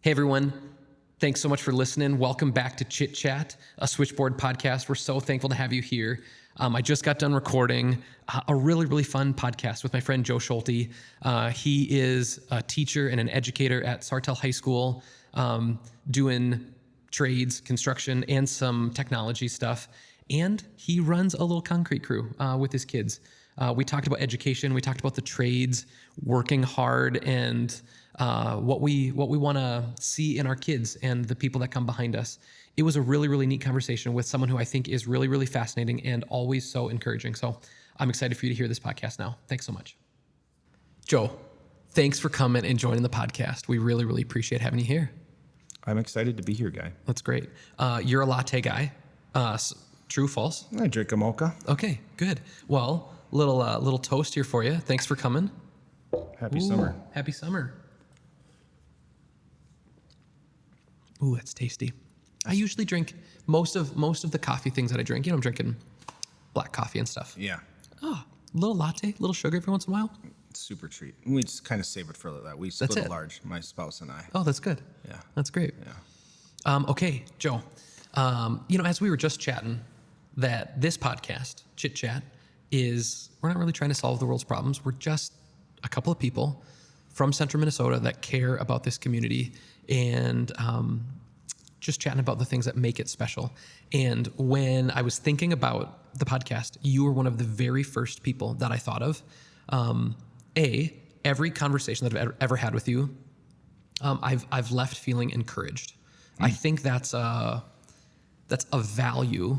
Hey, everyone. Thanks so much for listening. Welcome back to Chit Chat, a Switchboard podcast. We're so thankful to have you here. I just got done recording a really fun podcast with my friend Joe Schulte. He is a teacher and an educator at Sartell High School, doing trades, construction, and some technology stuff. And he runs a little concrete crew with his kids. We talked about education. We talked about the trades, working hard, and what we want to see in our kids and the people that come behind us. It was a really neat conversation with someone who I think is really fascinating and always so encouraging. So I'm excited for you to hear this podcast now. Thanks so much. Joe, thanks for coming and joining the podcast. We really appreciate having you here. I'm excited to be here, Guy. That's great. You're a latte guy. True, false? I drink a mocha. Okay, good. Well, little toast here for you. Thanks for coming. Happy summer. Happy summer. Ooh, that's tasty. I usually drink most of the coffee things that I drink. I'm drinking black coffee and stuff. Yeah. Oh, little latte, little sugar every once in a while. Super treat. We just kind of save it for that. We split it large, my spouse and I. Oh, that's good. Yeah. That's great. Yeah. Okay, Joe. As we were just chatting, that this podcast, Chit Chat, we're not really trying to solve the world's problems. We're just a couple of people from central Minnesota that care about this community and just chatting about the things that make it special. And when I was thinking about the podcast, you were one of the very first people that I thought of. Every conversation that I've ever had with you, I've left feeling encouraged. I think that's a value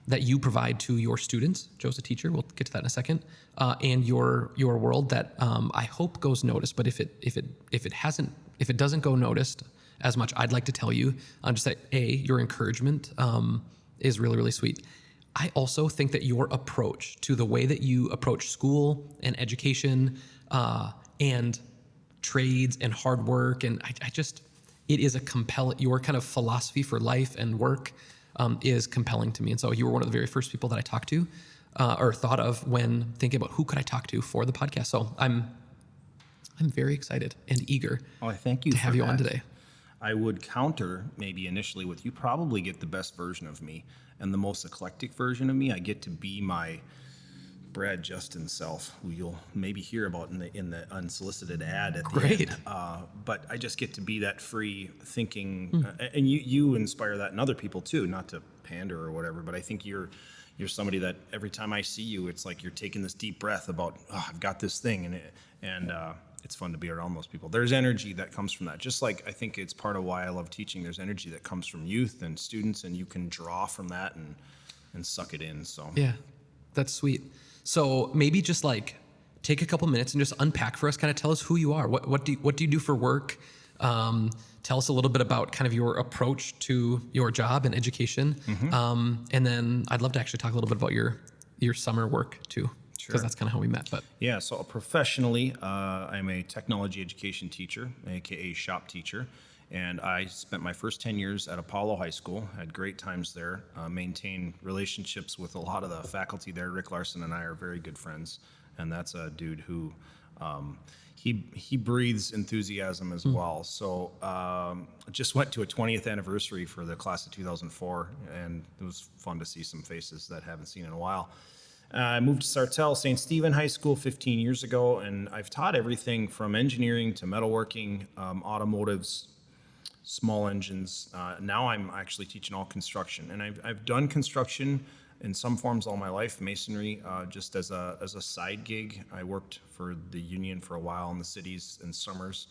that you provide to your students. Joe's a teacher. We'll get to that in a second. And your world that I hope goes noticed. But if it doesn't go noticed as much, I'd like to tell you just that your encouragement is really sweet. I also think that your approach to the way that you approach school and education and trades and hard work, and it is your kind of philosophy for life and work is compelling to me. And so you were one of the very first people that I talked to or thought of when thinking about who could I talk to for the podcast. So I'm very excited and eager thank you to have you on today. I would counter maybe initially with you probably get the best version of me and the most eclectic version of me. I get to be my Brad Justin self, who you'll maybe hear about in the unsolicited ad at the end. But I just get to be that free thinking, and you inspire that in other people too. Not to pander or whatever, but I think you're somebody that every time I see you, it's like you're taking this deep breath about, I've got this thing, and it's fun to be around those people. There's energy that comes from that. Just like I think it's part of why I love teaching. There's energy that comes from youth and students, and you can draw from that and suck it in. So yeah, that's sweet. So maybe just take a couple minutes and just unpack for us, kind of tell us who you are. What do you do for work? Tell us a little bit about kind of your approach to your job and education. And then I'd love to actually talk a little bit about your summer work too, because that's kind of how we met. But yeah, so professionally, I'm a technology education teacher, aka shop teacher. And I spent my first 10 years at Apollo High School, had great times there, maintained relationships with a lot of the faculty there. Rick Larson and I are very good friends, and that's a dude who, he breathes enthusiasm as well. So just went to a 20th anniversary for the class of 2004, and it was fun to see some faces that I haven't seen in a while. I moved to Sartell St. Stephen High School 15 years ago, and I've taught everything from engineering to metalworking, automotives, small engines. Now I'm actually teaching all construction, and I've done construction in some forms all my life. Masonry, just as a side gig. I worked for the union for a while in the cities in summers,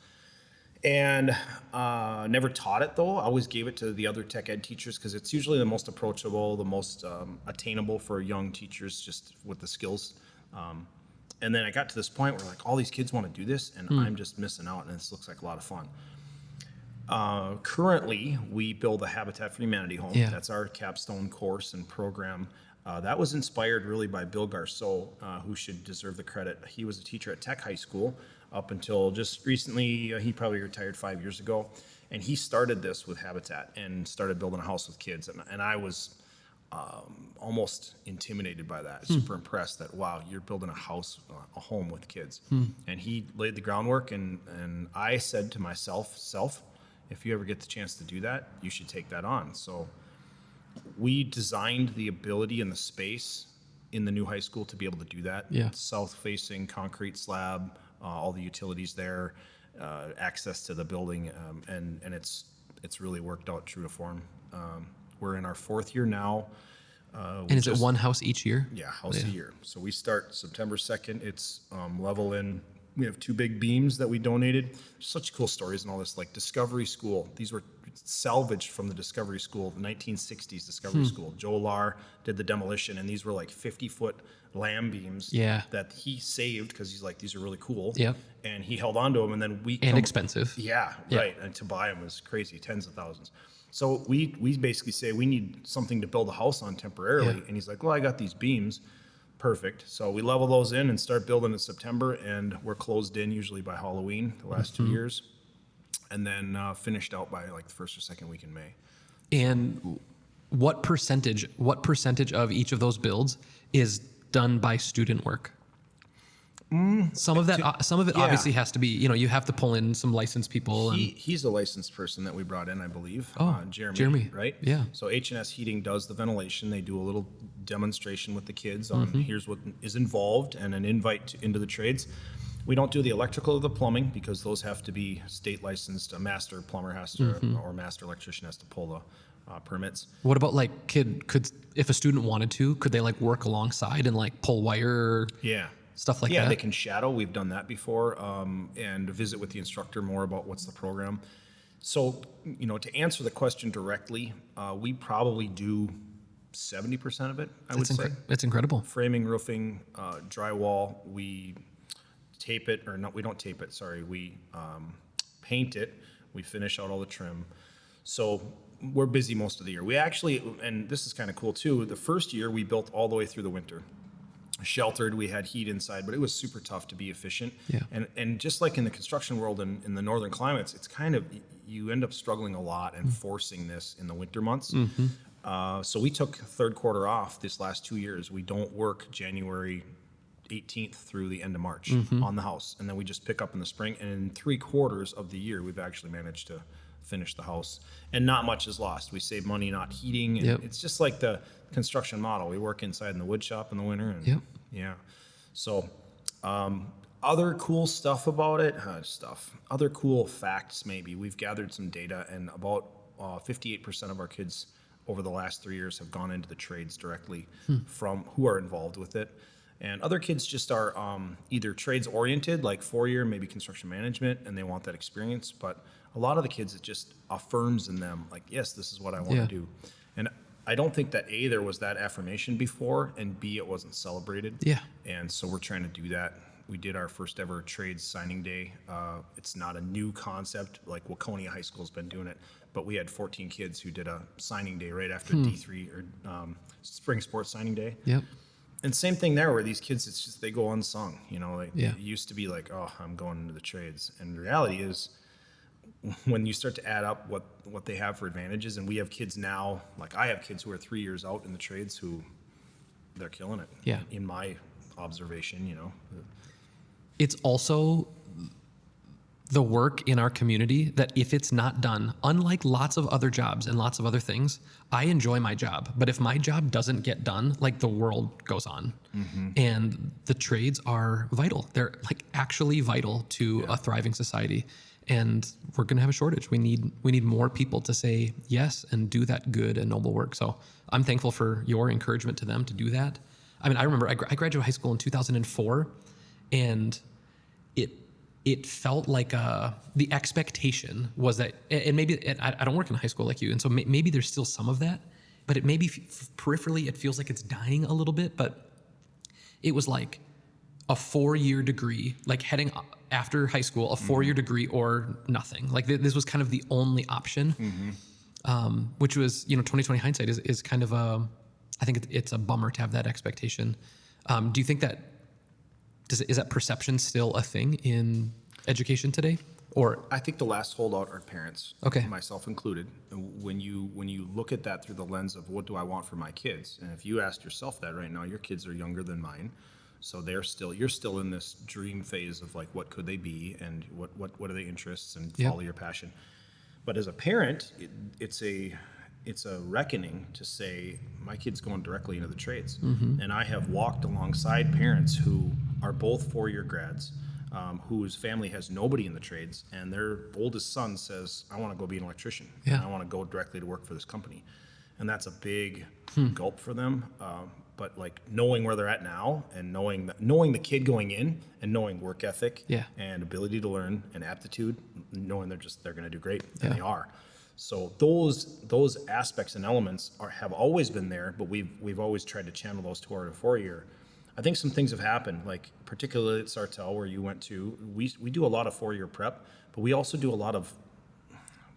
and never taught it though. I always gave it to the other tech ed teachers because it's usually the most approachable, the most attainable for young teachers, just with the skills. And then I got to this point where all these kids want to do this, and I'm just missing out, and this looks like a lot of fun. Currently, we build a Habitat for Humanity home. Yeah. That's our capstone course and program. That was inspired really by Bill Garceau, who should deserve the credit. He was a teacher at Tech High School up until just recently. He probably retired 5 years ago. And he started this with Habitat and started building a house with kids. And I was almost intimidated by that, super impressed that, wow, you're building a house, a home with kids. And he laid the groundwork, and I said to myself, if you ever get the chance to do that, you should take that on. So we designed the ability and the space in the new high school to be able to do that. Yeah. South-facing concrete slab, all the utilities there, access to the building, and it's really worked out true to form. We're in our 4th year now. And is it one house each year? Yeah, house a year. So we start September 2nd. It's level in. We have 2 big beams that we donated. Such cool stories and all this, like Discovery School. These were salvaged from the Discovery School, the 1960s Discovery School. Joe Lar did the demolition, and these were like 50-foot lamb beams that he saved because he's like, these are really cool. Yep. And he held on to them, and then expensive. Yeah, right. And to buy them was crazy, tens of thousands. So we basically say we need something to build a house on temporarily. Yeah. And he's like, well, I got these beams. Perfect. So we level those in and start building in September, and we're closed in usually by Halloween the last 2 years, and then finished out by like the 1st or 2nd week in May. And what percentage of each of those builds is done by student work? Some of it obviously has to be, you have to pull in some licensed people. He's a licensed person that we brought in, I believe. Jeremy. Right? Yeah. So H&S Heating does the ventilation. They do a little demonstration with the kids on here's what is involved and an invite into the trades. We don't do the electrical or the plumbing because those have to be state licensed. A master plumber has to, or master electrician has to pull the permits. What about like if a student wanted to, could they like work alongside and like pull wire? Yeah. Stuff like that? Yeah, they can shadow. We've done that before, and visit with the instructor more about what's the program. So, to answer the question directly, we probably do 70% of it, I would say. That's incredible. Framing, roofing, drywall. We tape it, or no, we don't tape it, sorry. We paint it. We finish out all the trim. So we're busy most of the year. We actually, and this is kind of cool too, the first year we built all the way through the winter. Sheltered, we had heat inside, but it was super tough to be efficient. Yeah. And just like in the construction world and in the northern climates, it's kind of, you end up struggling a lot and forcing this in the winter months. So we took 3rd quarter off this last 2 years. We don't work January 18th through the end of March on the house. And then we just pick up in the spring. And in 3 quarters of the year, we've actually managed to finish the house. And not much is lost. We save money not heating. And it's just like the construction model. We work inside in the wood shop in the winter. And yeah. So other cool stuff about it, other cool facts maybe. We've gathered some data, and about 58% of our kids over the last 3 years have gone into the trades directly from who are involved with it. And other kids just are either trades oriented, like 4-year, maybe construction management, and they want that experience. But a lot of the kids, it just affirms in them, like, yes, this is what I want to do. And I don't think that A, there was that affirmation before, and B, it wasn't celebrated. Yeah. And so we're trying to do that. We did our first ever trades signing day. It's not a new concept, like Waconia High School's been doing it, but we had 14 kids who did a signing day right after D3 or spring sports signing day. Yep. And same thing there, where these kids, it's just, they go unsung. It used to be like, oh, I'm going into the trades. And the reality is, when you start to add up what they have for advantages, and we have kids now, like I have kids who are 3 years out in the trades who they're killing it. Yeah. In my observation, It's also the work in our community that if it's not done, unlike lots of other jobs and lots of other things, I enjoy my job. But if my job doesn't get done, like the world goes on. And the trades are vital. They're like actually vital to a thriving society. And we're going to have a shortage. We need more people to say yes and do that good and noble work. So I'm thankful for your encouragement to them to do that. I mean, I remember I graduated high school in 2004, and it felt like the expectation was that, and maybe I don't work in high school like you, and so maybe there's still some of that, but it maybe peripherally it feels like it's dying a little bit. But it was like a 4-year degree, like heading after high school, a 4-year degree or nothing. Like this was kind of the only option, which was, 2020 hindsight is kind of I think it's a bummer to have that expectation. Do you think that, is that perception still a thing in education today? Or I think the last holdout are parents, myself included. When you look at that through the lens of what do I want for my kids, and if you asked yourself that right now, your kids are younger than mine. So you're still in this dream phase of like, what could they be, and what are their interests, and follow your passion. But as a parent, it's a reckoning to say my kid's going directly into the trades. And I have walked alongside parents who are both 4-year grads, whose family has nobody in the trades, and their oldest son says, I want to go be an electrician. Yeah. And I want to go directly to work for this company. And that's a big gulp for them. But like knowing where they're at now and knowing the kid going in and knowing work ethic Yeah. and ability to learn and aptitude, knowing they're going to do great, and Yeah. they are. So those aspects and elements have always been there, but we've always tried to channel those toward a 4-year. I think some things have happened, like particularly at Sartell where you went to. We do a lot of 4-year prep, but we also do a lot of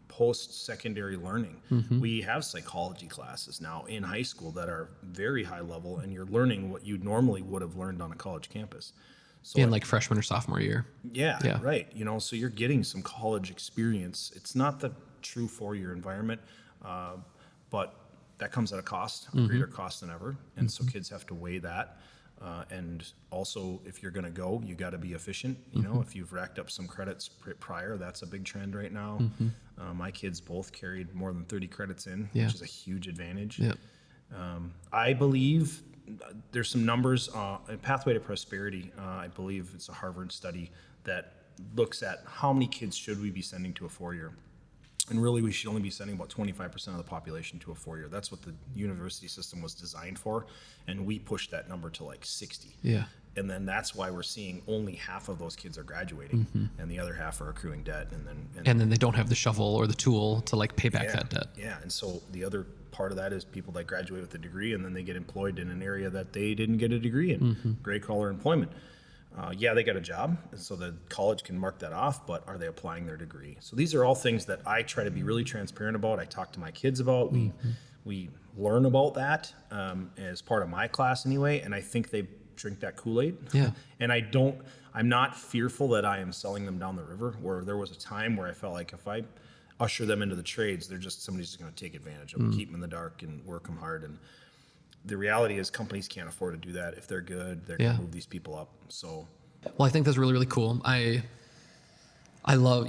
post-secondary learning. We have psychology classes now in high school that are very high level, and you're learning what you normally would have learned on a college campus. So In like freshman or sophomore year. yeah, right. So you're getting some college experience. It's not the true 4-year environment, but that comes at a cost, a greater cost than ever. And so kids have to weigh that. And also, if you're going to go, you got to be efficient. If you've racked up some credits prior, that's a big trend right now. My kids both carried more than 30 credits in, Yeah. which is a huge advantage. Yeah. I believe there's some numbers in Pathway to Prosperity. I believe it's a Harvard study that looks at how many kids should we be sending to a 4-year. And really, we should only be sending about 25% of the population to a 4-year. That's what the university system was designed for. And we pushed that number to like 60. Yeah. And then that's why we're seeing only half of those kids are graduating, and the other half are accruing debt. And then they don't have the shovel or the tool to like pay back that debt. Yeah, and so the other part of that is people that graduate with a degree and then they get employed in an area that they didn't get a degree in, gray collar employment. They got a job, so the college can mark that off, but are they applying their degree? So these are all things that I try to be really transparent about. I talk to my kids about. We learn about that as part of my class anyway, and I think they drink that Kool-Aid. Yeah. And I'm not fearful that I am selling them down the river, where there was a time where I felt like if I usher them into the trades, somebody's just going to take advantage of them, keep them in the dark and work them hard. And the reality is companies can't afford to do that. If they're good, they're going to move these people up. So, well, I think that's really, really cool. I love,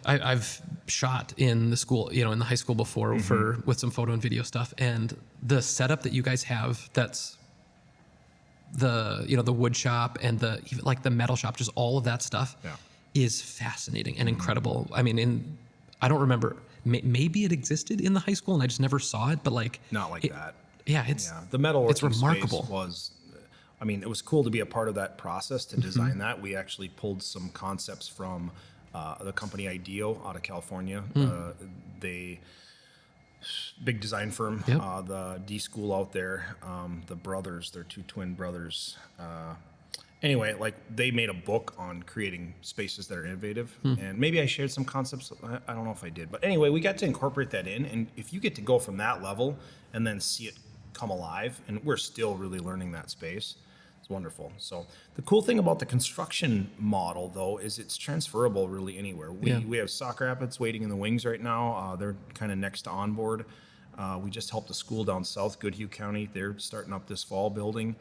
I've shot in the school, in the high school before with some photo and video stuff, and the setup that you guys have, that's the wood shop and even like the metal shop, just all of that stuff is fascinating and incredible. I mean, I don't remember, maybe it existed in the high school and I just never saw it, but like not like that. Yeah, the metalworking it's remarkable. Space was, it was cool to be a part of that process to design that. We actually pulled some concepts from the company IDEO out of California. They big design firm. The D school out there. The brothers, they're 2 twin brothers. Anyway, like they made a book on creating spaces that are innovative, and maybe I shared some concepts. I don't know if I did, but anyway, we got to incorporate that in. And if you get to go from that level and then see it come alive, and we're still really learning that space, it's wonderful. So the cool thing about the construction model, though, is it's transferable really anywhere. We have Sauk Rapids waiting in the wings right now. They're kind of next to onboard. We just helped a school down south, Goodhue County. They're starting up this fall building.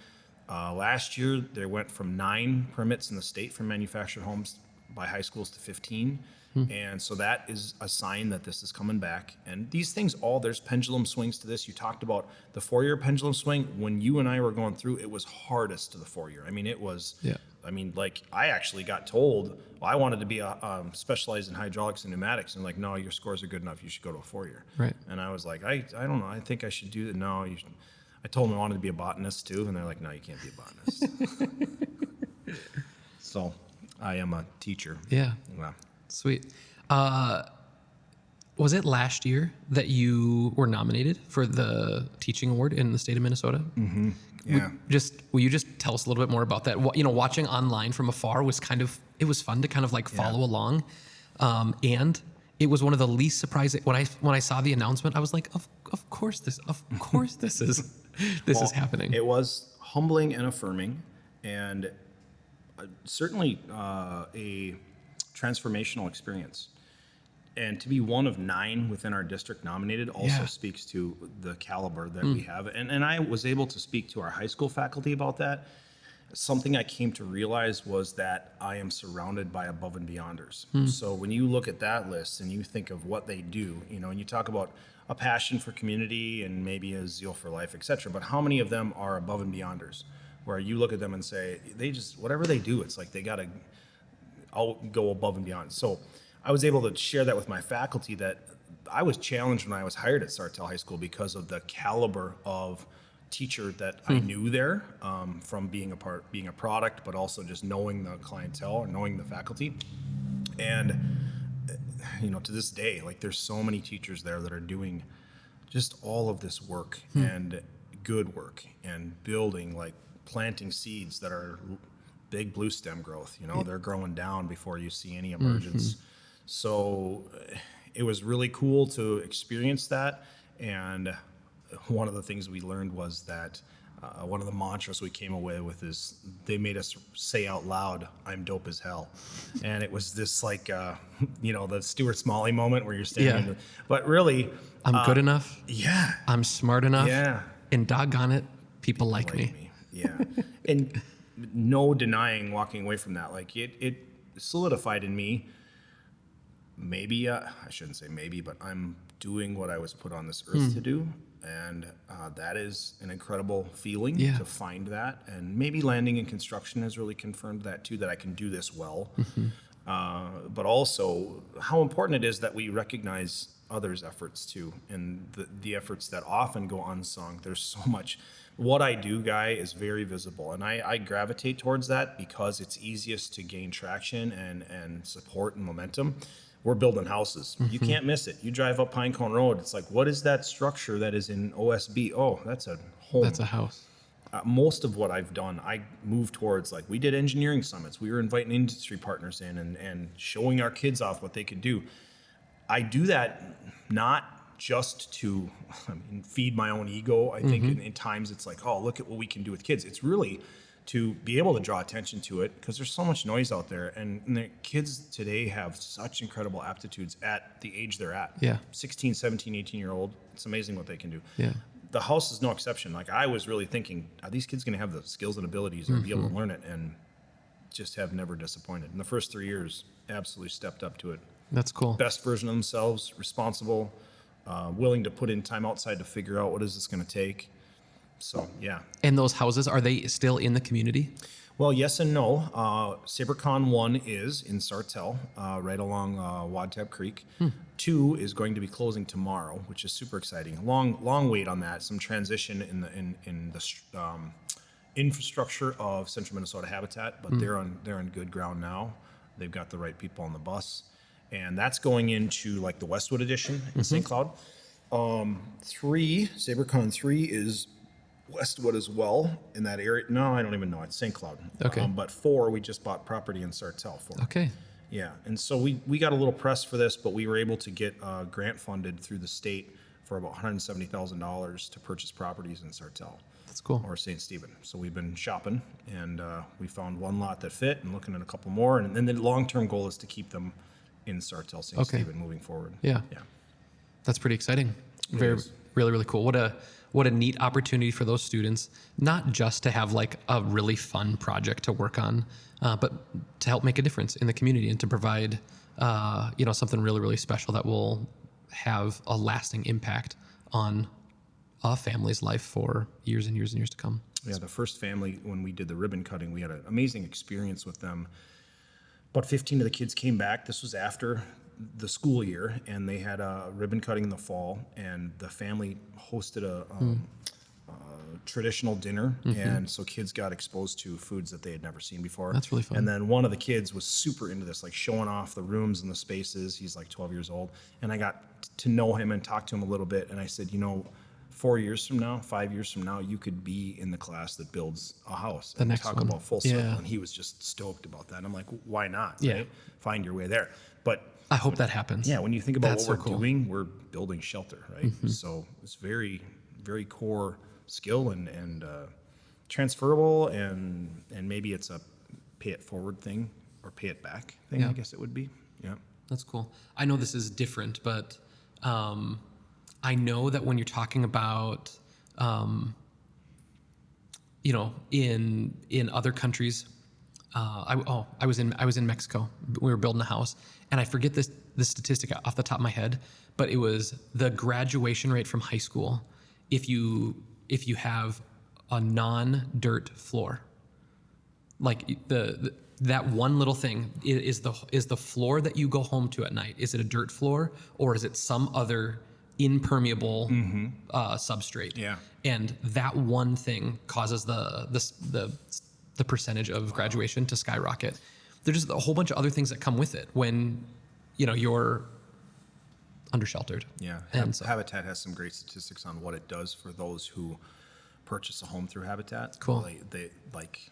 Last year, they went from 9 permits in the state for manufactured homes by high schools to 15. And so that is a sign that this is coming back. And these things there's pendulum swings to this. You talked about the 4-year pendulum swing. When you and I were going through, it was hardest to the 4-year. It was, I actually got told, I wanted to be specialized in hydraulics and pneumatics. And like, no, your scores are good enough. You should go to a 4-year. Right. And I was like, I don't know. I think I should do that. No, you should. I told them I wanted to be a botanist too. And they're like, no, you can't be a botanist. So I am a teacher. Yeah. Wow. Sweet. Was it last year that you were nominated for the teaching award in the state of Minnesota? Mm-hmm. Yeah. Will you just tell us a little bit more about that? Watching online from afar was it was fun to kind of like follow along. And it was one of the least surprising, when I saw the announcement, I was like, of course this is happening. It was humbling and affirming, and certainly a transformational experience. And to be one of 9 within our district nominated also speaks to the caliber that we have. And I was able to speak to our high school faculty about that. something I came to realize was that I am surrounded by above and beyonders. So when you look at that list and you think of what they do, and you talk about a passion for community and maybe a zeal for life, etc. But how many of them are above and beyonders, where you look at them and say, they just, whatever they do, it's like they got to go above and beyond. So I was able to share that with my faculty, that I was challenged when I was hired at Sartell High School because of the caliber of teacher that I knew there, from being a product, but also just knowing the clientele or knowing the faculty. And to this day, like, there's so many teachers there that are doing just all of this work and good work and building, like planting seeds that are big blue stem growth. They're growing down before you see any emergence. So it was really cool to experience that. And one of the things we learned was that one of the mantras we came away with is they made us say out loud, "I'm dope as hell." And it was this like, the Stuart Smalley moment where you're standing, but really, I'm good enough. Yeah. I'm smart enough. Yeah. And doggone it, people like me. Yeah. And no denying walking away from that. Like, it solidified in me, maybe, I shouldn't say maybe, but I'm doing what I was put on this earth to do. And that is an incredible feeling to find that. And maybe landing in construction has really confirmed that too, that I can do this well. But also how important it is that we recognize others' efforts too, and the efforts that often go unsung. There's so much. What I do, Guy, is very visible. And I gravitate towards that because it's easiest to gain traction and support and momentum. We're building houses. You can't miss it. You drive up Pinecone Road, it's like, what is that structure that is in OSB? Oh, that's a home. That's a house. Most of what I've done, I moved towards, like, we did engineering summits. We were inviting industry partners in and showing our kids off what they could do. I do that not just to feed my own ego. I think in times it's like, oh, look at what we can do with kids. It's really to be able to draw attention to it, because there's so much noise out there, and the kids today have such incredible aptitudes at the age they're at. 16, 17, 18-year-old, it's amazing what they can do. The house is no exception. Like, I was really thinking, are these kids going to have the skills and abilities or be able to learn it? And just have never disappointed. In the first 3 years, absolutely stepped up to it. That's cool. Best version of themselves, responsible, willing to put in time outside to figure out what is this going to take. So, yeah. And those houses, are they still in the community? Well, yes and no. SaberCon 1 is in Sartell, right along Wadtap Creek. 2 is going to be closing tomorrow, which is super exciting. Long wait on that. Some transition in the infrastructure of Central Minnesota Habitat, but they're on good ground now. They've got the right people on the bus, and that's going into, like, the Westwood edition in St. Cloud. SaberCon 3 is Westwood as well in that area. No, I don't even know. It's St. Cloud. Okay. But 4, we just bought property in Sartell for. Okay. Yeah. And so we got a little press for this, but we were able to get grant funded through the state for about $170,000 to purchase properties in Sartell. That's cool. Or St. Stephen. So we've been shopping, and we found one lot that fit and looking at a couple more. And then the long-term goal is to keep them in Sartell, St. Stephen moving forward. Yeah. That's pretty exciting. Really, really cool. What a neat opportunity for those students, not just to have, like, a really fun project to work on, but to help make a difference in the community and to provide, something really, really special that will have a lasting impact on a family's life for years and years and years to come. Yeah, the first family, when we did the ribbon cutting, we had an amazing experience with them. About 15 of the kids came back. This was after the school year, and they had a ribbon cutting in the fall, and the family hosted a traditional dinner, and so kids got exposed to foods that they had never seen before. That's really fun. And then one of the kids was super into this, like showing off the rooms and the spaces. He's like 12 years old, and I got to know him and talk to him a little bit, and I said, 4 years from now, 5 years from now, you could be in the class that builds a house. The next talk one. about full circle. And he was just stoked about that. And I'm like, why not? Yeah. Right? Find your way there. But I hope that happens. yeah, when you think about That's what so we're cool. doing, we're building shelter, right? So it's very, very core skill and transferable, and maybe it's a pay it forward thing or pay it back thing, Yeah. I guess it would be. Yeah. That's cool. I know this is different, but I know that when you're talking about in other countries, I was in Mexico. We were building a house, and I forget this statistic off the top of my head, but it was the graduation rate from high school if you have a non-dirt floor. Like that one little thing is the floor that you go home to at night. Is it a dirt floor or is it some other impermeable substrate? Yeah. And that one thing causes the percentage of graduation to skyrocket. There's just a whole bunch of other things that come with it when you're undersheltered. Yeah. And so, Habitat has some great statistics on what it does for those who purchase a home through Habitat. Cool. They like,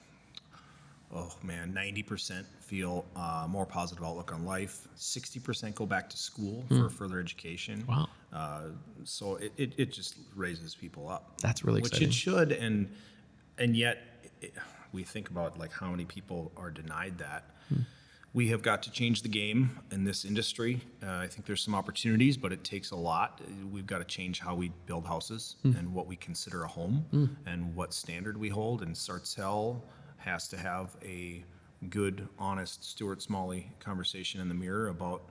oh man, 90% feel more positive outlook on life. 60% go back to school for further education. Wow. So it just raises people up. That's really exciting. Which it should, and yet we think about like how many people are denied that. We have got to change the game in this industry. I think there's some opportunities, but it takes a lot. We've got to change how we build houses and what we consider a home and what standard we hold. And Sartell has to have a good, honest Stuart Smalley conversation in the mirror about,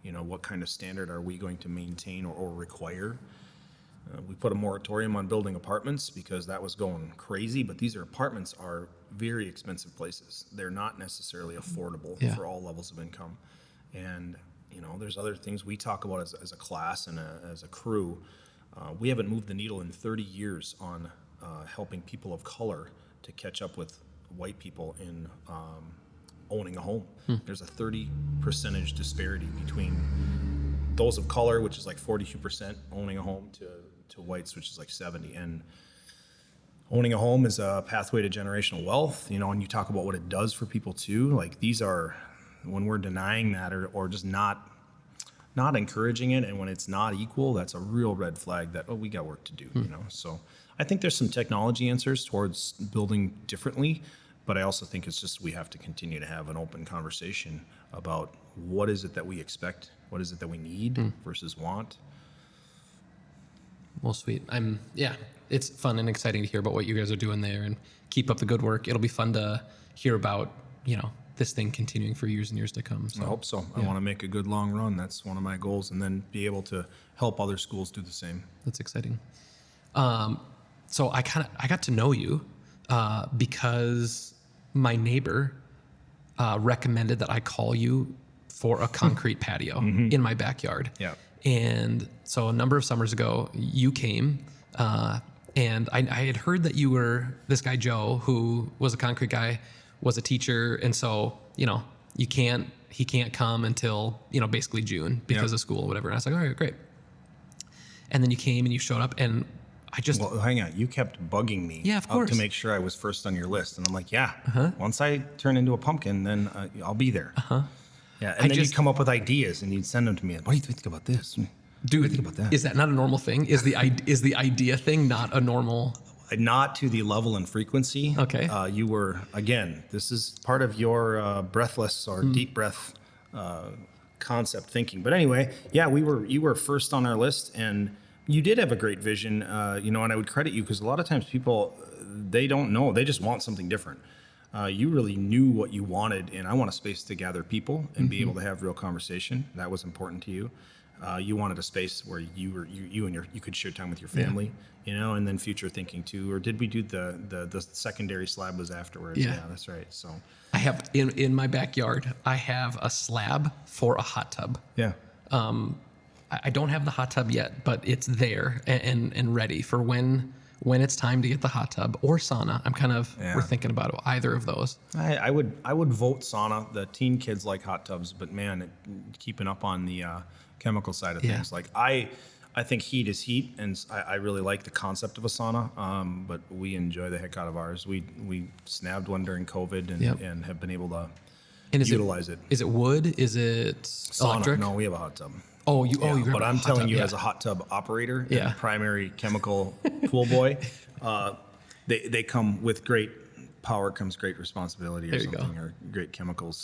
what kind of standard are we going to maintain or require. We put a moratorium on building apartments because that was going crazy, but apartments are very expensive places. They're not necessarily affordable for all levels of income. And, there's other things we talk about as a class and as a crew. We haven't moved the needle in 30 years on helping people of color to catch up with white people in owning a home. There's a 30% disparity between those of color, which is like 42% owning a home, to whites, which is like 70. And owning a home is a pathway to generational wealth, and you talk about what it does for people too. Like these are, when we're denying that or just not encouraging it, and when it's not equal, that's a real red flag that, we got work to do, So I think there's some technology answers towards building differently, but I also think it's just we have to continue to have an open conversation about what is it that we expect, what is it that we need versus want. Well, sweet. It's fun and exciting to hear about what you guys are doing there, and keep up the good work. It'll be fun to hear about, this thing continuing for years and years to come. So I hope so. I want to make a good long run. That's one of my goals, and then be able to help other schools do the same. That's exciting. So I got to know you because my neighbor recommended that I call you for a concrete patio in my backyard. Yeah. And so a number of summers ago, you came, and I had heard that you were this guy, Joe, who was a concrete guy, was a teacher. And so, he can't come until, basically June because of school or whatever. And I was like, all right, great. And then you came and you showed up, and Well, hang on. You kept bugging me of course, to make sure I was first on your list. And I'm like, once I turn into a pumpkin, then I'll be there. Yeah, and then you'd come up with ideas and you'd send them to me. What do you think about this? Dude, what do you think about that? Is that not a normal thing? Is the idea thing not a normal? Not to the level and frequency. Okay. You were, again, this is part of your breathless or deep breath concept thinking. But anyway, you were first on our list, and you did have a great vision, and I would credit you because a lot of times people, they don't know. They just want something different. You really knew what you wanted, and I want a space to gather people and be able to have real conversation. That was important to you. You wanted a space where you could share time with your family, and then future thinking too. Or did we do the secondary slab was afterwards? Yeah, that's right. So I have in my backyard, I have a slab for a hot tub. Yeah. I don't have the hot tub yet, but it's there and ready for when it's time to get the hot tub or sauna. We're thinking about either of those. I would vote sauna. The teen kids like hot tubs, but man, keeping up on the chemical side of things. Like I think heat is heat, and I really like the concept of a sauna. But we enjoy the heck out of ours. We snagged one during COVID and have been able to utilize it. Is it wood? Is it sauna? Electric? No, we have a hot tub. You but I'm telling you, as a hot tub operator and primary chemical pool boy, they come with great power comes great responsibility or something, or great chemicals.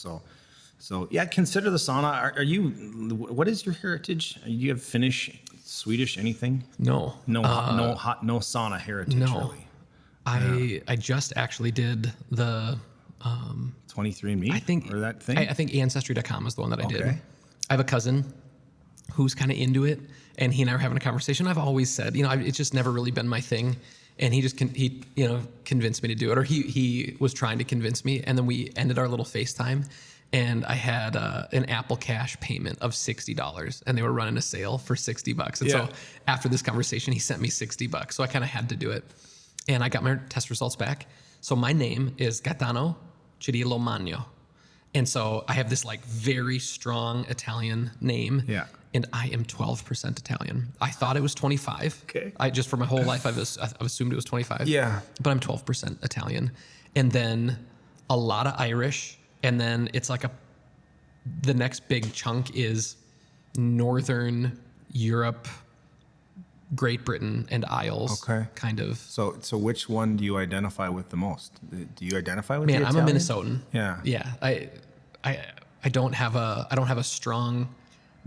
So yeah, consider the sauna. Are you? What is your heritage? Do you have Finnish, Swedish, anything? No. No sauna heritage. No. Really. I just actually did the 23andMe? I think Or that thing? I think Ancestry.com is the one that I did. Okay. I have a cousin who's kind of into it, and he and I were having a conversation. I've always said, it's just never really been my thing, and he just convinced me to do it, or he was trying to convince me, and then we ended our little FaceTime, and I had an Apple Cash payment of $60, and they were running a sale for $60, and Yeah. so after this conversation, he sent me $60, so I kind of had to do it, and I got my test results back. So my name is Gaetano Cirillo Magno. And so I have this like very strong Italian name. Yeah. And I am 12% Italian. I thought it was 25. Okay. I just for my whole life I've assumed it was 25. Yeah. But I'm 12% Italian. And then a lot of Irish. And then it's like the next big chunk is Northern Europe, Great Britain, and Isles. Okay. Kind of. So which one do you identify with the most? Do you identify with Man, the I'm a Italian? Minnesotan. Yeah. Yeah. I don't have a strong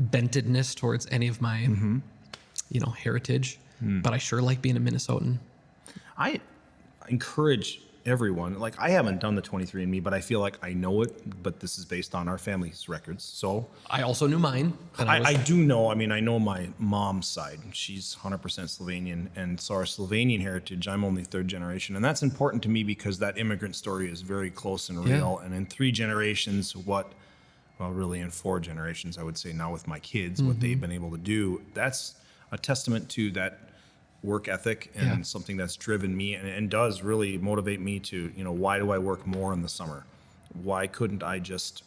bentedness towards any of my heritage, but I sure like being a Minnesotan. I encourage everyone, like I haven't done the 23andMe, but I feel like I know it, but this is based on our family's records. So I also knew mine. And I do know, I know my mom's side. She's 100% Slovenian. And so our Slovenian heritage, I'm only third generation. And that's important to me because that immigrant story is very close and real. And in 3 generations, really in 4 generations, I would say now with my kids, what they've been able to do, that's a testament to that work ethic and something that's driven me and does really motivate me to, why do I work more in the summer? Why couldn't I just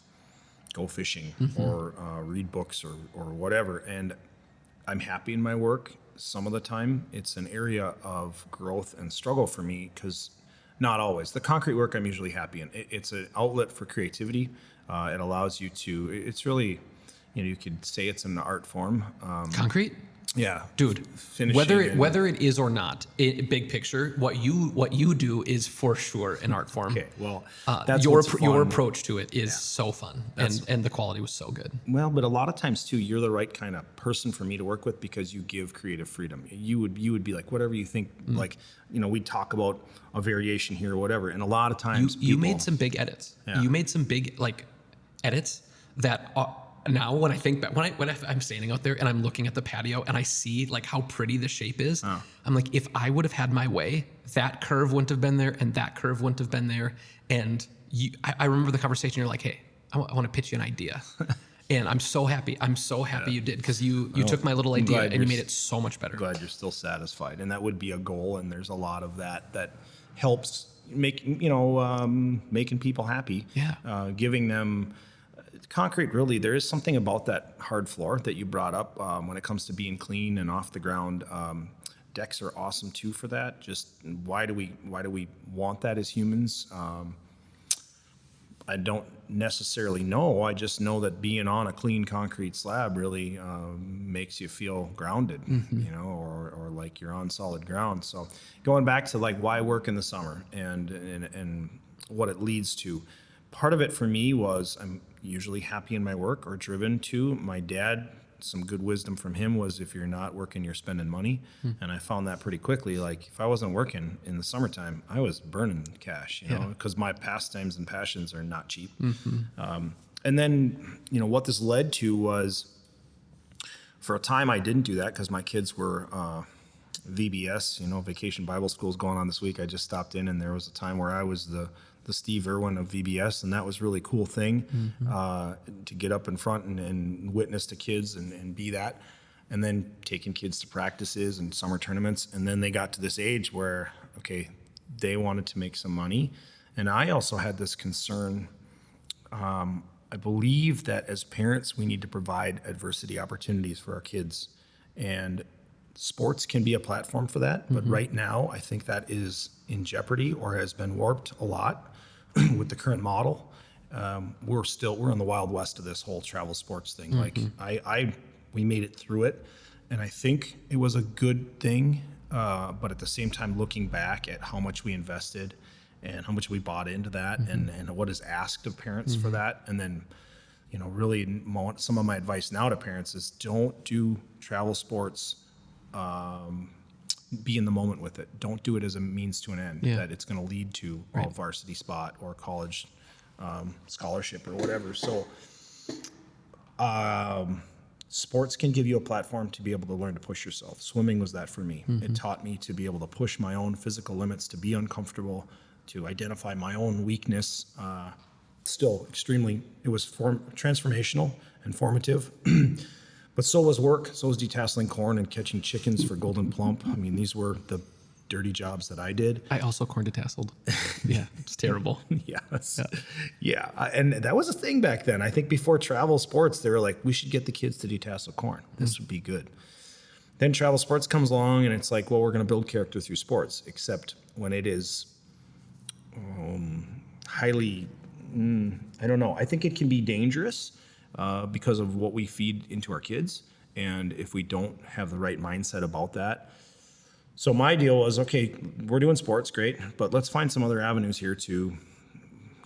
go fishing or read books or whatever? And I'm happy in my work. Some of the time it's an area of growth and struggle for me because not always. The concrete work I'm usually happy in. It's an outlet for creativity. It allows you to, it's really, you could say it's an art form. Concrete? Yeah, Dude, finishing whether it is or not, big picture, what you do is for sure an art form. Okay, well, that's your what's fun. approach to it is so fun, and the quality was so good. Well, but a lot of times too, you're the right kind of person for me to work with because you give creative freedom. You would be like whatever you think. Like we talk about a variation here or whatever, and a lot of times You made some big edits. Yeah. You made some big edits that. Now when I think back, when I'm standing out there and I'm looking at the patio and I see like how pretty the shape is, I'm like, if I would have had my way, that curve wouldn't have been there and that curve wouldn't have been there. And I remember the conversation. You're like, hey, I want to pitch you an idea, and I'm so happy. You did because you took my little idea and you made it so much better. Glad you're still satisfied, and that would be a goal. And there's a lot of that helps making people happy. Yeah. Giving them. Concrete, really, there is something about that hard floor that you brought up when it comes to being clean and off the ground. Decks are awesome too for that. Just why do we want that as humans? I don't necessarily know. I just know that being on a clean concrete slab really makes you feel grounded, or like you're on solid ground. So going back to like why work in the summer and what it leads to. Part of it for me was I'm usually happy in my work or driven to. My dad, some good wisdom from him was if you're not working, you're spending money. And I found that pretty quickly. Like if I wasn't working in the summertime, I was burning cash, because my pastimes and passions are not cheap. And then, what this led to was for a time I didn't do that because my kids were VBS, Vacation Bible School's going on this week. I just stopped in and there was a time where I was the Steve Irwin of VBS, and that was a really cool thing to get up in front and witness to kids and be that. And then taking kids to practices and summer tournaments. And then they got to this age where, okay, they wanted to make some money. And I also had this concern. I believe that as parents, we need to provide adversity opportunities for our kids. And sports can be a platform for that. But right now, I think that is in jeopardy or has been warped a lot with the current model. We're in the wild west of this whole travel sports thing. Like we made it through it, and I think it was a good thing. But at the same time, looking back at how much we invested and how much we bought into that, and what is asked of parents for that, and then really some of my advice now to parents is don't do travel sports be in the moment with it. Don't do it as a means to an end, Yeah. that it's going to lead to a varsity spot or college scholarship or whatever. So sports can give you a platform to be able to learn to push yourself. Swimming was that for me. It taught me to be able to push my own physical limits, to be uncomfortable, to identify my own weakness. Still extremely, it was transformational and formative. But so was work. So was detasseling corn and catching chickens for Golden Plump. I mean, these were the dirty jobs that I did. I also corn detasseled. Yeah, it's terrible. Yes. Yeah. And that was a thing back then. I think before travel sports, they were like, we should get the kids to detassel corn. This would be good. Then travel sports comes along and it's like, well, we're going to build character through sports, except when it is highly, I don't know. I think it can be dangerous because of what we feed into our kids. And if we don't have the right mindset about that. So my deal was, okay, we're doing sports, great, but let's find some other avenues here to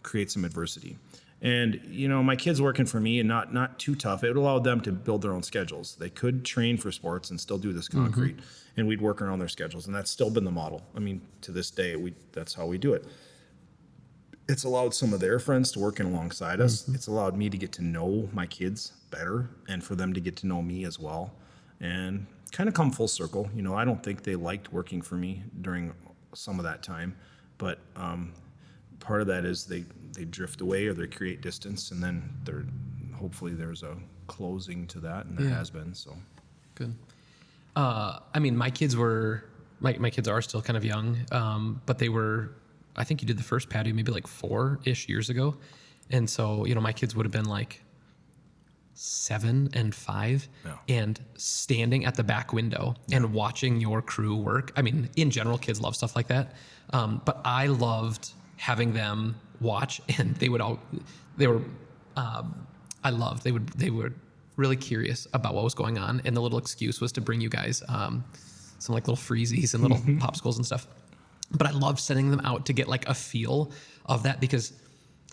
create some adversity. And, my kids working for me and not too tough, it allowed them to build their own schedules. They could train for sports and still do this concrete, and we'd work around their schedules. And that's still been the model. I mean, to this day, that's how we do it. It's allowed some of their friends to work in alongside us. It's allowed me to get to know my kids better and for them to get to know me as well. And kind of come full circle. I don't think they liked working for me during some of that time, but part of that is they drift away or they create distance, and then hopefully there's a closing to that, and there has been. So Good. I mean, my kids are still kind of young, but they were, I think you did the first patio maybe like 4-ish years ago. And so, my kids would have been like 7 and 5, and standing at the back window and watching your crew work. I mean, in general, kids love stuff like that. But I loved having them watch, and they were really curious about what was going on. And the little excuse was to bring you guys some like little freezies and little popsicles and stuff. But I loved sending them out to get like a feel of that, because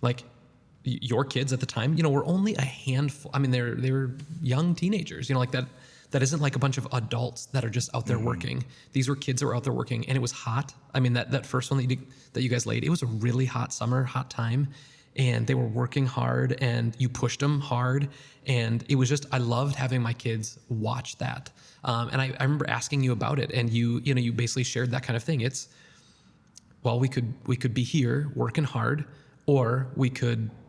like your kids at the time, were only a handful. I mean, they were young teenagers, like that isn't like a bunch of adults that are just out there working. These were kids that were out there working, and it was hot. I mean, that first one that you guys laid, it was a really hot summer, hot time, and they were working hard, and you pushed them hard. And it was just, I loved having my kids watch that. And I remember asking you about it, and you basically shared that kind of thing. It's, well, we could be here working hard, or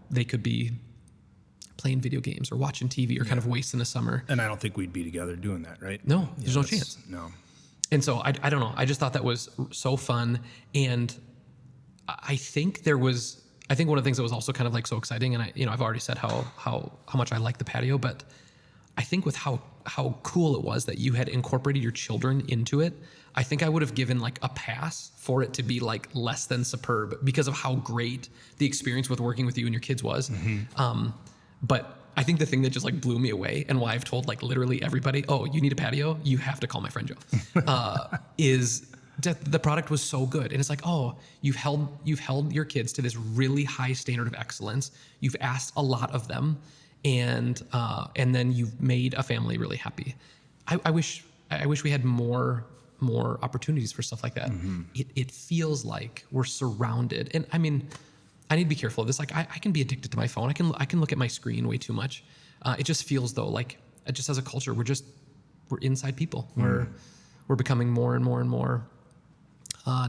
they could be playing video games or watching TV or kind of wasting the summer. And I don't think we'd be together doing that, right? No, there's no chance. No. And so I don't know. I just thought that was so fun. And I think one of the things that was also kind of like so exciting, and I've already said how much I like the patio, but I think with how cool it was that you had incorporated your children into it, I think I would have given like a pass for it to be like less than superb because of how great the experience with working with you and your kids was. But I think the thing that just like blew me away, and why I've told like literally everybody, oh, you need a patio, you have to call my friend Joe, is that the product was so good. And it's like, oh, you've held your kids to this really high standard of excellence. You've asked a lot of them, and then you've made a family really happy. I wish we had more opportunities for stuff like that. It feels like we're surrounded, and I mean, I need to be careful of this. Like I can be addicted to my phone. I can look at my screen way too much. It just feels though like just as a culture, we're inside people. We're becoming more and more and more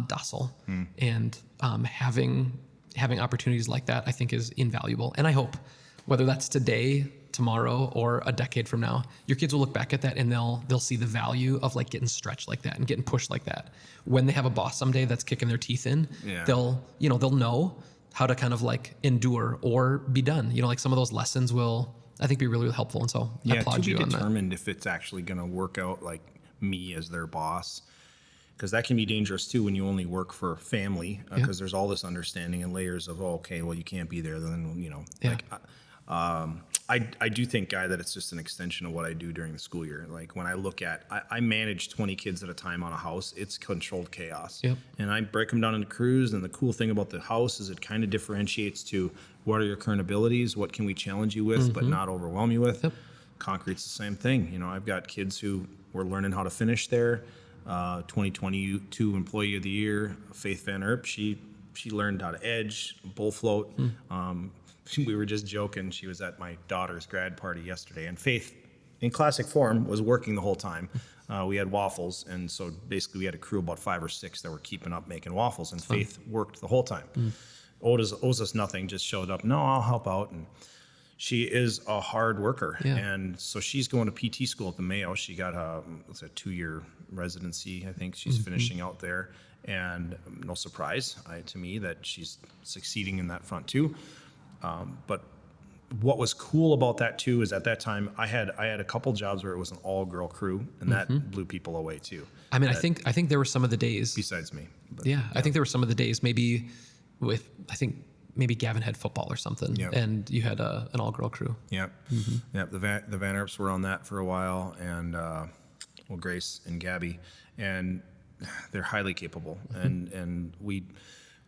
docile, and having opportunities like that, I think, is invaluable. And I hope, whether that's today, tomorrow, or a decade from now, your kids will look back at that and they'll see the value of like getting stretched like that and getting pushed like that. When they have a boss someday that's kicking their teeth in, they'll know how to kind of like endure or be done. Like some of those lessons will, I think, be really, really helpful. And so I applaud you on that. To be determined if it's actually going to work out like me as their boss, because that can be dangerous too when you only work for family, because there's all this understanding and layers of, okay, well, you can't be there, then I do think, Guy, that it's just an extension of what I do during the school year. Like when I look at, I manage 20 kids at a time on a house. It's controlled chaos. And I break them down into crews. And the cool thing about the house is it kind of differentiates to what are your current abilities? What can we challenge you with, but not overwhelm you with? Concrete's the same thing. I've got kids who were learning how to finish there. 2022 Employee of the Year, Faith Van Erp. She learned how to edge, bull float. We were just joking. She was at my daughter's grad party yesterday, and Faith, in classic form, was working the whole time. We had waffles, and so basically we had a crew of about 5 or 6 that were keeping up making waffles, and Faith worked the whole time. Owes us nothing, just showed up. No, I'll help out. And she is a hard worker. Yeah. And so she's going to PT school at the Mayo. She got a 2-year residency, I think. She's finishing out there. And no surprise to me that she's succeeding in that front too. But what was cool about that too is at that time I had a couple jobs where it was an all-girl crew, and that blew people away too. I mean, I think there were some of the days. Besides me. But, Yeah, I think there were some of the days maybe with, I think maybe Gavin had football or something, Yep. and you had an all-girl crew. Yep. Yep. The Van Erps were on that for a while, and Grace and Gabby, and they're highly capable, and we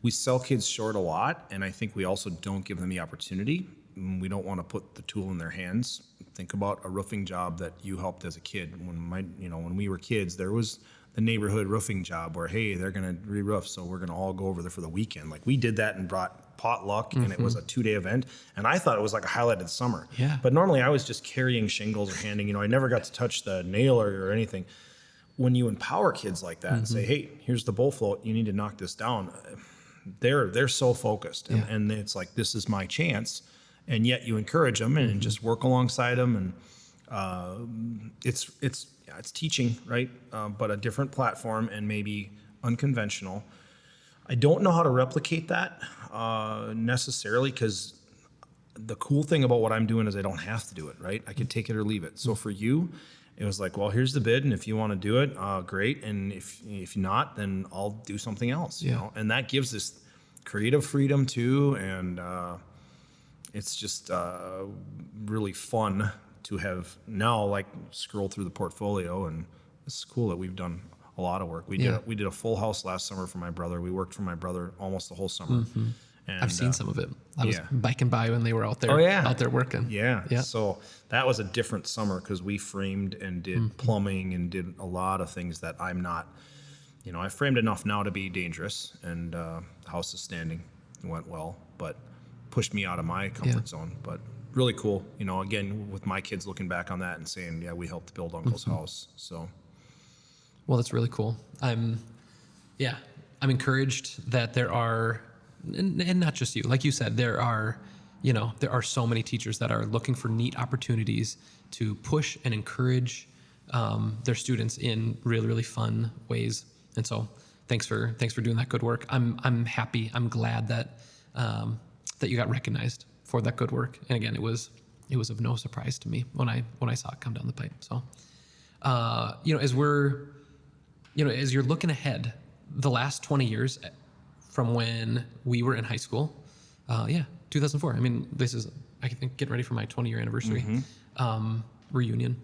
sell kids short a lot, and I think we also don't give them the opportunity. We don't want to put the tool in their hands. Think about a roofing job that you helped as a kid. When we were kids, there was the neighborhood roofing job where, hey, they're going to re-roof, so we're going to all go over there for the weekend. Like we did that and brought potluck, and it was a 2-day event, and I thought it was like a highlight of the summer. Yeah. But normally I was just carrying shingles or handing. I never got to touch the nailer or anything. When you empower kids like that and say, hey, here's the bull float, you need to knock this down, they're so focused, and it's like, this is my chance. And yet you encourage them and just work alongside them, and it's teaching, right? But a different platform and maybe unconventional. I don't know how to replicate that necessarily, because the cool thing about what I'm doing is I don't have to do it, right? I can take it or leave it. So for you, it was like, well, here's the bid, and if you want to do it, great. And if not, then I'll do something else. And that gives this creative freedom too, and it's just really fun to have now, like, scroll through the portfolio, and it's cool that we've done a lot of work. We did a full house last summer for my brother. We worked for my brother almost the whole summer. And, I've seen some of it. I was biking by when they were out there, out there working. Yeah. So that was a different summer because we framed and did plumbing and did a lot of things that I'm not. I framed enough now to be dangerous, and the house is standing. It went well, but pushed me out of my comfort zone. But really cool. Again, with my kids looking back on that and saying, yeah, we helped build Uncle's house. So. Well, that's really cool. I'm encouraged that there are, and not just you, like you said, there are so many teachers that are looking for neat opportunities to push and encourage their students in really, really fun ways. And so thanks for doing that good work. I'm happy. I'm glad that you got recognized for that good work. And again, it was of no surprise to me when I saw it come down the pipe. So, as you're looking ahead, the last 20 years from when we were in high school, 2004. I mean, I think getting ready for my 20-year anniversary reunion.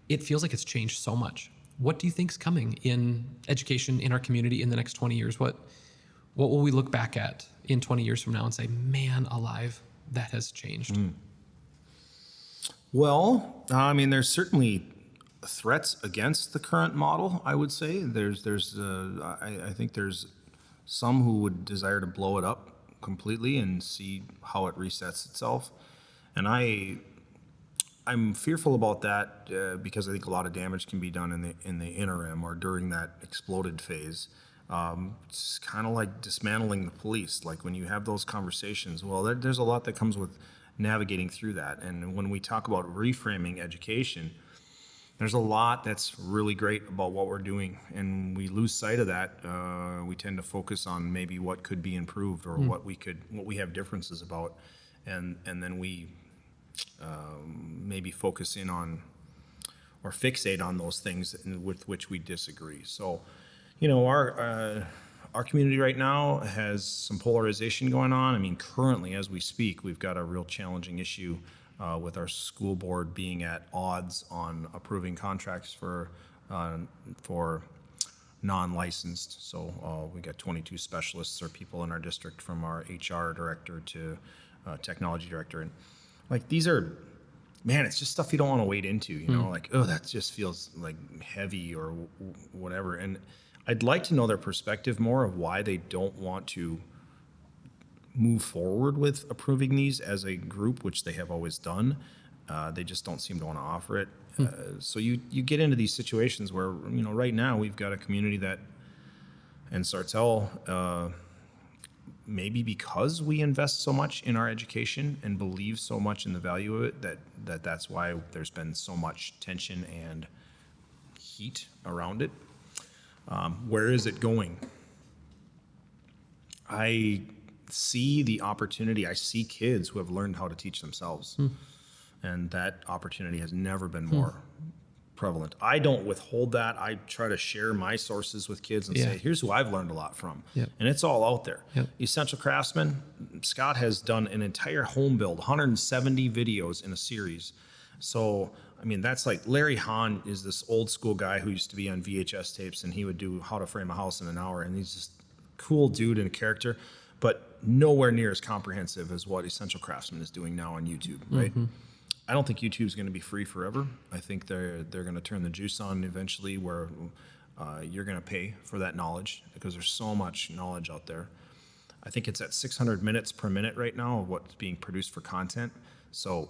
It feels like it's changed so much. What do you think's coming in education in our community in the next 20 years? What will we look back at in 20 years from now and say, man alive, that has changed? Well, there's certainly threats against the current model, I would say. I think there's some who would desire to blow it up completely and see how it resets itself. And I'm fearful about that because I think a lot of damage can be done in the interim or during that exploded phase. It's kind of like dismantling the police. Like when you have those conversations, well, there's a lot that comes with navigating through that. And when we talk about reframing education, there's a lot that's really great about what we're doing, and we lose sight of that. We tend to focus on maybe what could be improved or what we have differences about, and then we maybe focus in on or fixate on those things with which we disagree. So, our community right now has some polarization going on. Currently, as we speak, we've got a real challenging issue with our school board being at odds on approving contracts for non-licensed. So we got 22 specialists or people in our district, from our HR director to technology director, and like these are man, it's just stuff you don't want to wade into, you know, like, oh, that just feels like heavy or whatever. And I'd like to know their perspective more of why they don't want to move forward with approving these as a group, which they have always done. They just don't seem to want to offer it. So you get into these situations where, you know, right now we've got a community that, and Sartell, maybe because we invest so much in our education and believe so much in the value of it, that's why there's been so much tension and heat around it. Where is it going? I see the opportunity. I see kids who have learned how to teach themselves. And that opportunity has never been more prevalent. I don't withhold that. I try to share my sources with kids and say, here's who I've learned a lot from. Yep. And it's all out there. Yep. Essential Craftsman, Scott has done an entire home build, 170 videos in a series. So, I mean, that's like Larry Hahn is this old school guy who used to be on VHS tapes, and he would do how to frame a house in an hour. And he's just a cool dude and a character, but nowhere near as comprehensive as what Essential Craftsman is doing now on YouTube, right? I don't think YouTube's going to be free forever. I think they're going to turn the juice on eventually, where you're going to pay for that knowledge, because there's so much knowledge out there. I think it's at 600 minutes per minute right now of what's being produced for content. So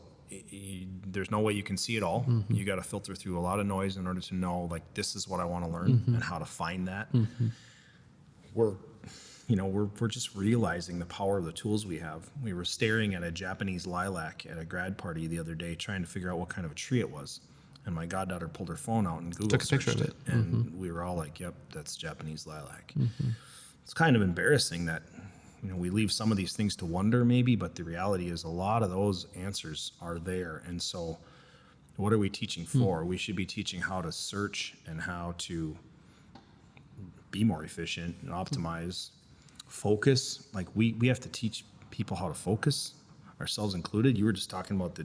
there's no way you can see it all. You got to filter through a lot of noise in order to know, like, this is what I want to learn and how to find that. We're just realizing the power of the tools we have. We were staring at a Japanese lilac at a grad party the other day, trying to figure out what kind of a tree it was. And my goddaughter pulled her phone out and Google Took a picture searched of it. And we were all like, yep, that's Japanese lilac. It's kind of embarrassing that, you know, we leave some of these things to wonder maybe, but the reality is a lot of those answers are there. And so what are we teaching for? We should be teaching how to search and how to be more efficient and optimize. Focus. Like we have to teach people how to focus, ourselves included. You were just talking about the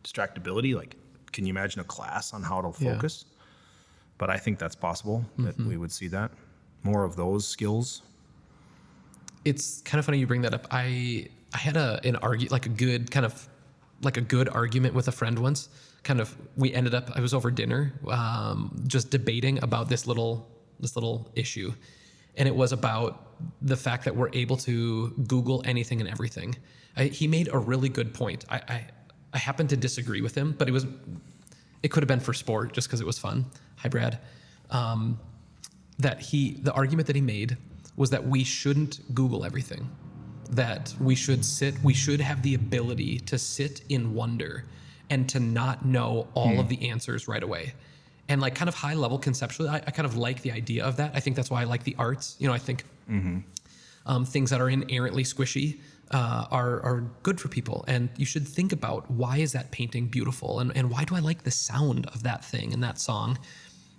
distractibility. Like, can you imagine a class on how to focus? But I think that's possible, that we would see that. More of those skills. It's kind of funny you bring that up. I had a good argument with a friend once. I was over dinner, just debating about this little issue. And it was about the fact that we're able to Google anything and everything. He made a really good point. I happened to disagree with him, but it could have been for sport, just because it was fun. Hi, Brad. The argument that he made was that we shouldn't Google everything. That we should have the ability to sit in wonder and to not know all of the answers right away. And like kind of high level conceptually, I kind of like the idea of that. I think that's why I like the arts. You know, I think things that are inherently squishy are good for people. And you should think about, why is that painting beautiful? And why do I like the sound of that thing and that song?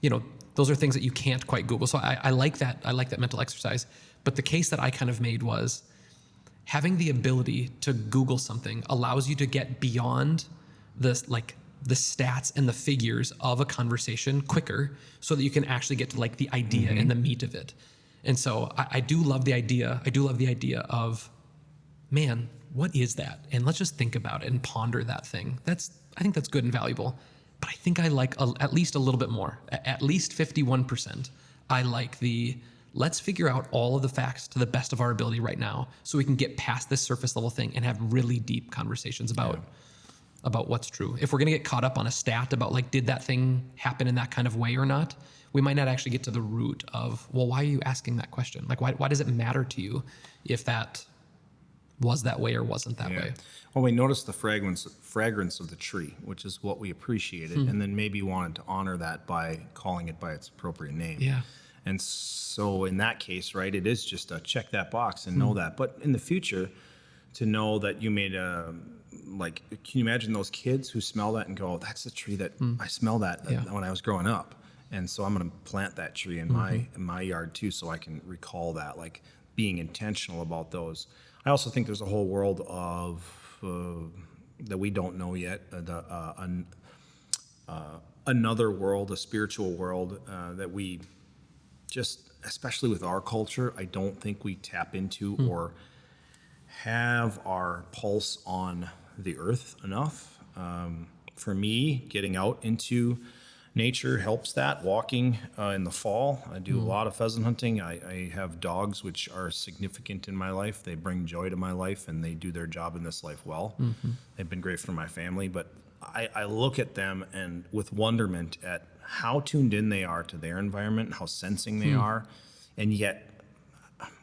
You know, those are things that you can't quite Google. So I like that. I like that mental exercise. But the case that I kind of made was having the ability to Google something allows you to get beyond this, like, the stats and the figures of a conversation quicker, so that you can actually get to like the idea and the meat of it. And so I do love the idea. I do love the idea of, man, what is that? And let's just think about it and ponder that thing. I think that's good and valuable. But I think I like at least a little bit more, at least 51%. I like let's figure out all of the facts to the best of our ability right now, so we can get past this surface level thing and have really deep conversations about what's true. If we're going to get caught up on a stat about, like, did that thing happen in that kind of way or not, we might not actually get to the root of, well, why are you asking that question? Like, why does it matter to you if that was that way or wasn't that way? Well, we noticed the fragrance of the tree, which is what we appreciated, and then maybe wanted to honor that by calling it by its appropriate name. Yeah. And so in that case, right, it is just a check that box and know that. But in the future, to know that you made like, can you imagine those kids who smell that and go, that's the tree that I smell that when I was growing up. And so I'm going to plant that tree in my yard too, so I can recall that, like being intentional about those. I also think there's a whole world of that we don't know yet, another world, a spiritual world that we just, especially with our culture, I don't think we tap into or have our pulse on the earth enough. for me, getting out into nature helps that. Walking in the fall, I do a lot of pheasant hunting. I have dogs which are significant in my life. They bring joy to my life, and they do their job in this life well. They've been great for my family, but I look at them and with wonderment at how tuned in they are to their environment, how sensing they are, and yet,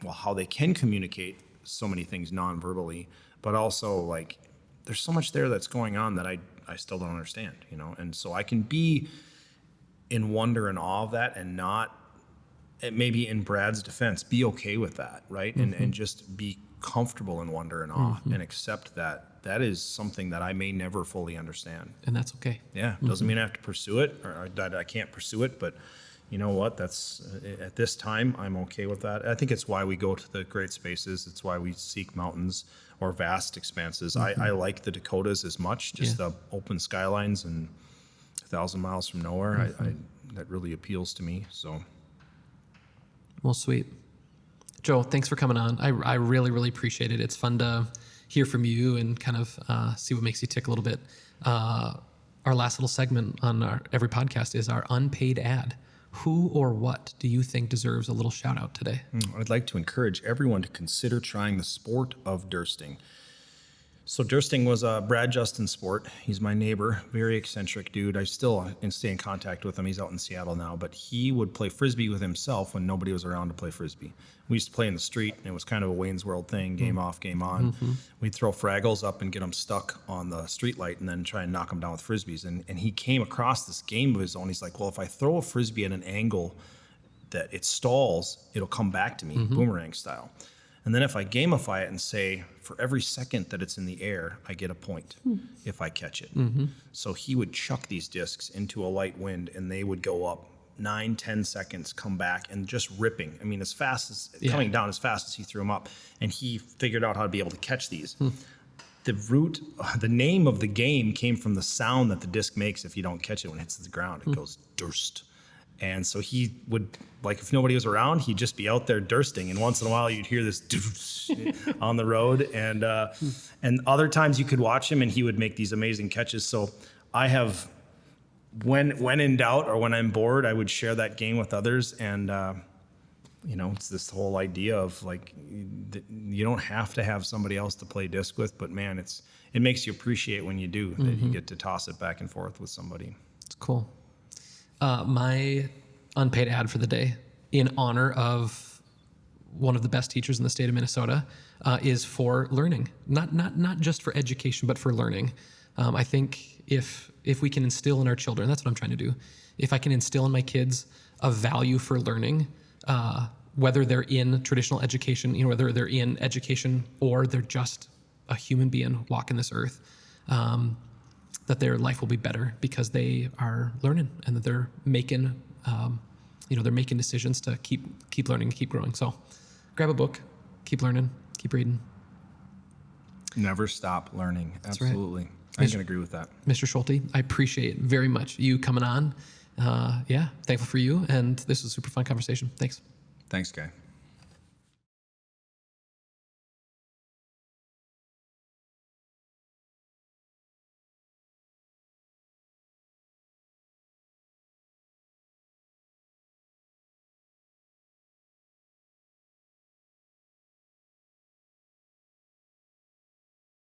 well, how they can communicate so many things non-verbally, but also like there's so much there that's going on that I still don't understand, you know? And so I can be in wonder and awe of that, and not, maybe in Brad's defense, be okay with that, right? And just be comfortable in wonder and awe and accept that that is something that I may never fully understand. And that's okay. Yeah, doesn't mean I have to pursue it, or that I can't pursue it, but you know what? That's, at this time, I'm okay with that. I think it's why we go to the great spaces. It's why we seek mountains or vast expanses. I like the Dakotas as much, just the open skylines and 1,000 miles from nowhere. That really appeals to me. So, Well, sweet. Joe, thanks for coming on. I really, really appreciate it. It's fun to hear from you and kind of see what makes you tick a little bit. Our last little segment on every podcast is our unpaid ad. Who or what do you think deserves a little shout out today? I'd like to encourage everyone to consider trying the sport of dirsting. So dirsting was a Brad Justin sport. He's my neighbor, very eccentric dude. I still stay in contact with him. He's out in Seattle now, but he would play Frisbee with himself when nobody was around to play Frisbee. We used to play in the street, and it was kind of a Wayne's World thing, game off, game on. We'd throw Fraggles up and get them stuck on the street light and then try and knock them down with Frisbees. And he came across this game of his own. He's like, well, if I throw a Frisbee at an angle that it stalls, it'll come back to me, boomerang style. And then if I gamify it and say, for every second that it's in the air, I get a point if I catch it. So he would chuck these discs into a light wind, and they would go up 9-10 seconds, come back, and just ripping. I mean, as fast as coming down as fast as he threw them up. And he figured out how to be able to catch these. The name of the game came from the sound that the disc makes if you don't catch it when it hits the ground. It goes durst. And so he would, like, if nobody was around, he'd just be out there dirsting. And once in a while, you'd hear this on the road. And other times you could watch him, and he would make these amazing catches. So I have, when in doubt or when I'm bored, I would share that game with others. And, you know, it's this whole idea of, like, you don't have to have somebody else to play disc with. But, man, it makes you appreciate when you do, that you get to toss it back and forth with somebody. It's cool. My unpaid ad for the day, in honor of one of the best teachers in the state of Minnesota, is for learning. Not just for education, but for learning. I think if we can instill in our children, that's what I'm trying to do. If I can instill in my kids a value for learning, whether they're in traditional education, you know, whether they're in education or they're just a human being walking this earth, that their life will be better because they are learning, and that they're making, they're making decisions to keep learning and keep growing. So grab a book, keep learning, keep reading. Never stop learning. That's Absolutely. Right. I can agree with that. Mr. Schulte, I appreciate very much you coming on. Thankful for you. And this was a super fun conversation. Thanks. Thanks, Guy.